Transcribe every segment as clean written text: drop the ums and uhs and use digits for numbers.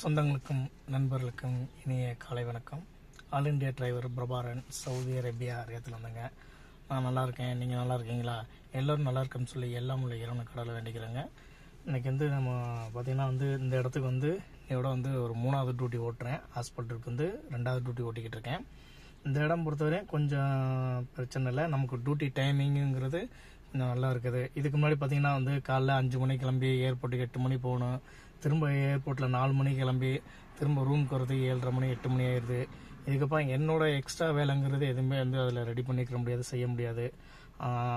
சொந்தங்களுக்கும் நண்பர்களுக்கும் இனிய காலை வணக்கம். All India driver Prabharan, Saudi Arabia ரியாத்தில் வந்தேங்க. நான் நல்லா இருக்கேன், நீங்கள் நல்லா இருக்கீங்களா? எல்லோரும் நல்லா இருக்குன்னு சொல்லி எல்லாம் உள்ள இறைவனை கடவுளை வேண்டிக்கிறேங்க. இன்றைக்கி நம்ம பார்த்திங்கன்னா இந்த இடத்துக்கு இதோட ஒரு 3வது டியூட்டி ஓட்டுறேன். ஹாஸ்பிட்டலுக்கு 2வது டியூட்டி ஓட்டிக்கிட்டு இருக்கேன். இந்த இடம் பொறுத்தவரை கொஞ்சம் பிரச்சனை இல்லை. நமக்கு டியூட்டி டைமிங்குங்கிறது கொஞ்சம் நல்லா இருக்குது. இதுக்கு முன்னாடி பார்த்திங்கன்னா காலைல 5 மணிக்கு கிளம்பி ஏர்போர்ட்டுக்கு 8 மணி போகணும். திரும்ப ஏர்போர்ட்டில் 4 மணிக்கு கிளம்பி திரும்ப ரூமுக்கு வரதுக்கு 7:30 மணி 8 மணி ஆயிடுது. இதுக்கப்புறம் என்னோட எக்ஸ்ட்ரா வேலைங்கிறது எதுவுமே அதில் ரெடி பண்ணிக்கிற முடியாது, செய்ய முடியாது.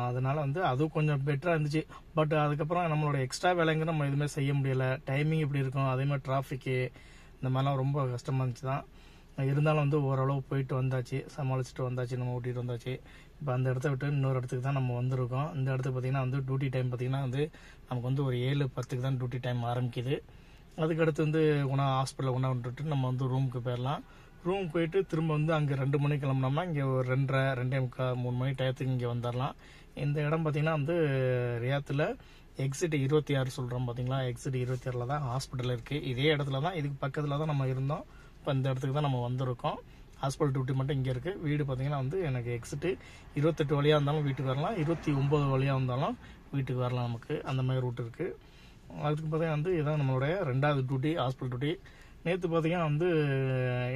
அதனால அதுவும் கொஞ்சம் பெட்டராக இருந்துச்சு. பட் அதுக்கப்புறம் நம்மளோட எக்ஸ்ட்ரா வேலைங்கிற நம்ம எதுவுமே செய்ய முடியலை. டைமிங் இப்படி இருக்கும், அதேமாதிரி டிராஃபிக்கு இந்த மாதிரிலாம் ரொம்ப கஷ்டமாக இருந்துச்சு தான். இருந்தாலும் ஓரளவு போயிட்டு வந்தாச்சு, சமாளிச்சுட்டு வந்தாச்சு, நம்ம ஓட்டிகிட்டு வந்தாச்சு. இப்போ அந்த இடத்த விட்டு இன்னொரு இடத்துக்கு தான் நம்ம வந்திருக்கோம். இந்த இடத்துக்கு பார்த்திங்கன்னா டியூட்டி டைம் பார்த்திங்கன்னா நமக்கு ஒரு 7:10 தான் டியூட்டி டைம் ஆரம்பிக்குது. அதுக்கடுத்து ஹாஸ்பிட்டலில் விட்டுட்டு நம்ம ரூமுக்கு போயிடலாம். ரூம் போயிட்டு திரும்ப அங்கே 2 மணிக்கு கிளம்புனோம்னா இங்கே ஒரு 2:30, 2:45, 3 மணி டயத்துக்கு இங்கே வந்துடலாம். இந்த இடம் பார்த்திங்கன்னா ரியாத்தில் எக்ஸிட் 26 சொல்கிறோம் பார்த்தீங்களா. எக்ஸிட் 26 தான் ஹாஸ்பிட்டல் இருக்குது. இதே இடத்துல தான், இதுக்கு பக்கத்தில் தான் நம்ம இருந்தோம். இப்போ இந்த இடத்துக்கு தான் நம்ம வந்திருக்கோம். ஹாஸ்பிட்டல் டியூட்டி மட்டும் இங்கே இருக்குது. வீடு பார்த்திங்கன்னா எனக்கு எக்ஸிட்டு 28 வழியாக இருந்தாலும் வீட்டுக்கு வரலாம், 29 வழியாக இருந்தாலும் வீட்டுக்கு வரலாம். நமக்கு அந்த மாதிரி ரூட் இருக்குது. அதுக்கு பார்த்தீங்கன்னா இதான் நம்மளுடைய 2வது டியூட்டி, ஹாஸ்பிட்டல் டியூட்டி. நேற்று பார்த்தீங்கன்னா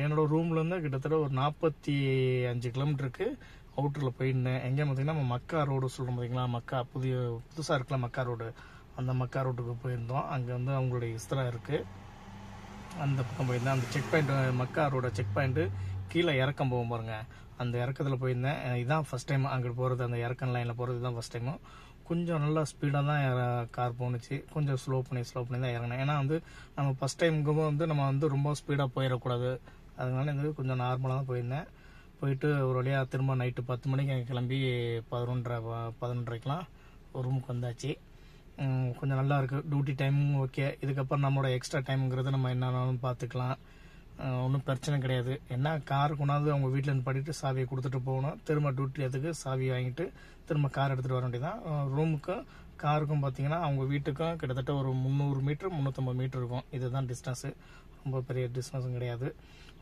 என்னோடய ரூம்லேருந்து கிட்டத்தட்ட ஒரு 45 கிலோமீட்டருக்கு அவுட்டரில் போயிருந்தேன். எங்கே பார்த்தீங்கன்னா நம்ம மக்கா ரோடு சொல்கிறோம் பார்த்தீங்களா, மக்கா புதுசாக இருக்குல்ல மக்கா ரோடு, அந்த மக்கா ரோட்டுக்கு போயிருந்தோம். அங்கே அவங்களுடைய இஸ்திரா இருக்குது. அந்த பக்கம் போயிருந்தேன். அந்த செக் பாயிண்ட், மக்கா ரோட செக் பாயிண்ட்டு கீழே இறக்கம் போகும் பாருங்க, அந்த இறக்கத்தில் போயிருந்தேன். இதுதான் ஃபஸ்ட் டைம் அங்கே போகிறது, அந்த இறக்கம் லைனில் போகிறது தான் ஃபஸ்ட் டைமும். கொஞ்சம் நல்லா ஸ்பீடாக தான் கார் போணுச்சு. கொஞ்சம் ஸ்லோ பண்ணி தான் இறங்கினேன். ஏன்னா நம்ம ஃபஸ்ட் டைமுக்கு நம்ம ரொம்ப ஸ்பீடாக போயிடக்கூடாது. அதனால கொஞ்சம் நார்மலாக தான் போயிருந்தேன். போயிட்டு ஒரு வழியாக திரும்ப நைட்டு 10 மணிக்கு அங்கே கிளம்பி 11:30க்கெலாம் ரூமுக்கு வந்தாச்சு. கொஞ்சம் நல்லா இருக்குது. டியூட்டி டைமும் ஓகே. இதுக்கப்புறம் நம்மளோட எக்ஸ்ட்ரா டைமுங்கிறது நம்ம என்னன்னாலும் பார்த்துக்கலாம், ஒன்றும் பிரச்சனை கிடையாது. என்ன கார் கொண்டாந்து அவங்க வீட்டில் படிட்டு சாவியை கொடுத்துட்டு போகணும். திரும்ப டியூட்டி அதுக்கு சாவி வாங்கிட்டு திரும்ப கார் எடுத்துகிட்டு வர வேண்டியதான். ரூமுக்கும் காருக்கும் பார்த்தீங்கன்னா அவங்க வீட்டுக்கும் கிட்டத்தட்ட ஒரு 300 மீட்டர் 350 மீட்டர் இருக்கும். இதுதான் டிஸ்டன்ஸு, ரொம்ப பெரிய டிஸ்டன்ஸும் கிடையாது.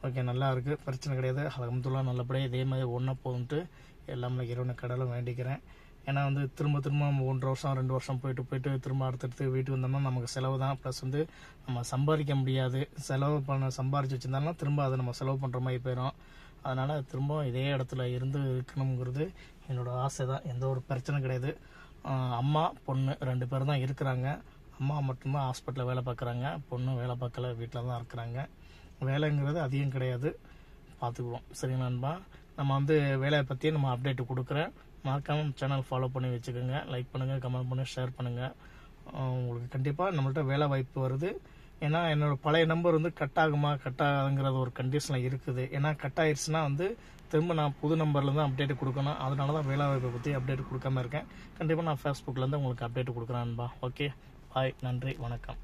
ஓகே, நல்லா இருக்குது, பிரச்சனை கிடையாது. அல்ஹம்துலில்லாஹ் நல்லபடியாக இதே மாதிரி ஒன்றா போகுன்ட்டு எல்லாமே இறைவனை கடவுளை வேண்டிக்கிறேன். ஏன்னா திரும்ப 1 வருஷம் 2 வருஷம் போயிட்டு திரும்ப அடுத்தடுத்து வீட்டுக்கு வந்தோம்னா நமக்கு செலவு தான். ப்ளஸ் நம்ம சம்பாதிக்க முடியாது. சம்பாரிச்சு வச்சிருந்தாலும் திரும்ப அதை நம்ம செலவு பண்ணுற மாதிரி போயிடும். அதனால் திரும்ப இதே இடத்துல இருக்கணுங்கிறது என்னோட ஆசை தான். எந்த ஒரு பிரச்சனை கிடையாது. அம்மா பொண்ணு 2 பேர் தான் இருக்கிறாங்க. அம்மா மட்டும்தான் ஹாஸ்பிட்டலில் வேலை பார்க்குறாங்க, பொண்ணு வேலை பார்க்கல, வீட்டில் தான் இருக்கிறாங்க. வேலைங்கிறது அதிகம் கிடையாது, பார்த்துக்குவோம். சரி நண்பா, நம்ம வேலையை பற்றி நம்ம அப்டேட் கொடுக்குறேன். மறக்காமல் சேனல் ஃபாலோ பண்ணி வச்சுக்கோங்க. லைக் பண்ணுங்கள், கமெண்ட் பண்ணுங்கள், ஷேர் பண்ணுங்கள். உங்களுக்கு கண்டிப்பாக நம்மள்ட்ட வேலை வாய்ப்பு வருது. ஏன்னா என்னோடய பழைய நம்பர் கட் ஆகாதுங்கிறது ஒரு கண்டிஷனில் இருக்குது. ஏன்னா கட் ஆயிடுச்சுன்னா திரும்ப நான் புது நம்பரில் தான் அப்டேட் கொடுக்கணும். அதனால தான் வேலை வாய்ப்பை பற்றி அப்டேட் கொடுக்காம இருக்கேன். கண்டிப்பாக நான் ஃபேஸ்புக்கில் உங்களுக்கு அப்டேட் கொடுக்குறேன்பா. ஓகே, பாய், நன்றி, வணக்கம்.